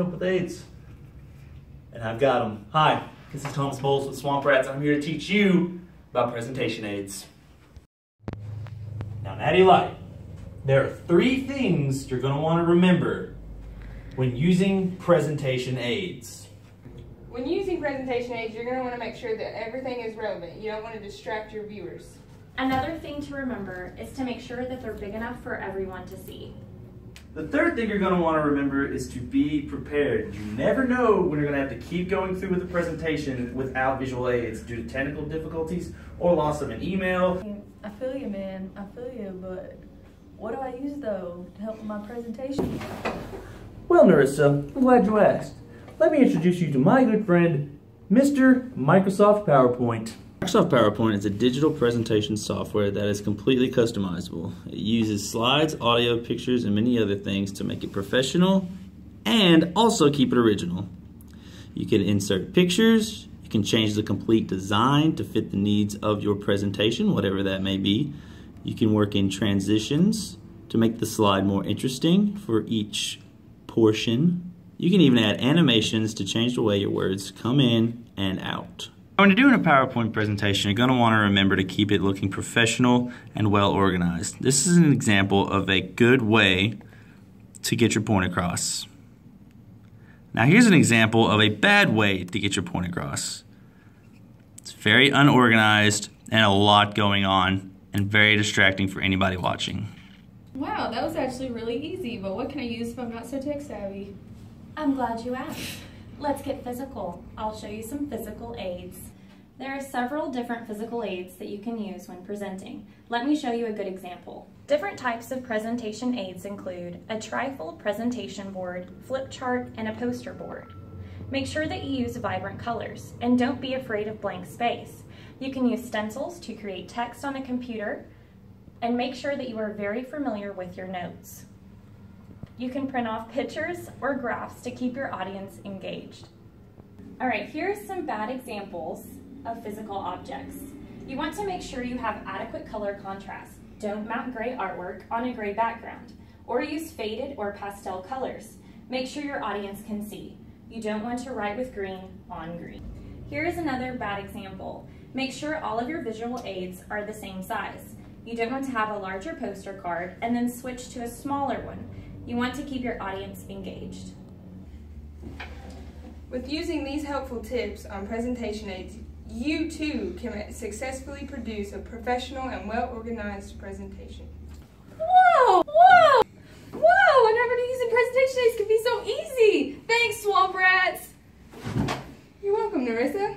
help with aids. And I've got them. Hi, this is Thomas Bowles with SwapRatz. I'm here to teach you about presentation aids. Now, Natty Light, there are 3 things you're going to want to remember when using presentation aids. When using presentation aids, you're going to want to make sure that everything is relevant. You don't want to distract your viewers. Another thing to remember is to make sure that they're big enough for everyone to see. The 3rd thing you're going to want to remember is to be prepared. You never know when you're going to have to keep going through with the presentation without visual aids due to technical difficulties or loss of an email. I feel you, man. I feel you, but what do I use, though, to help with my presentation? Well, Narissa, I'm glad you asked. Let me introduce you to my good friend, Mr. Microsoft PowerPoint. Microsoft PowerPoint is a digital presentation software that is completely customizable. It uses slides, audio, pictures, and many other things to make it professional and also keep it original. You can insert pictures, you can change the complete design to fit the needs of your presentation, whatever that may be. You can work in transitions to make the slide more interesting for each portion. You can even add animations to change the way your words come in and out. When you're doing a PowerPoint presentation, you're going to want to remember to keep it looking professional and well organized. This is an example of a good way to get your point across. Now here's an example of a bad way to get your point across. It's very unorganized and a lot going on and very distracting for anybody watching. Wow, that was actually really easy, but what can I use if I'm not so tech savvy? I'm glad you asked. Let's get physical. I'll show you some physical aids. There are several different physical aids that you can use when presenting. Let me show you a good example. Different types of presentation aids include a trifold presentation board, flip chart, and a poster board. Make sure that you use vibrant colors, and don't be afraid of blank space. You can use stencils to create text on a computer, and make sure that you are very familiar with your notes. You can print off pictures or graphs to keep your audience engaged. All right, here's some bad examples of physical objects. You want to make sure you have adequate color contrast. Don't mount gray artwork on a gray background, or use faded or pastel colors. Make sure your audience can see. You don't want to write with green on green. Here is another bad example. Make sure all of your visual aids are the same size. You don't want to have a larger poster card and then switch to a smaller one. You want to keep your audience engaged. With using these helpful tips on presentation aids, you too can successfully produce a professional and well-organized presentation. Whoa! Whoa! Whoa! I never knew using presentation aids could be so easy! Thanks, SwapRatz! You're welcome, Narissa.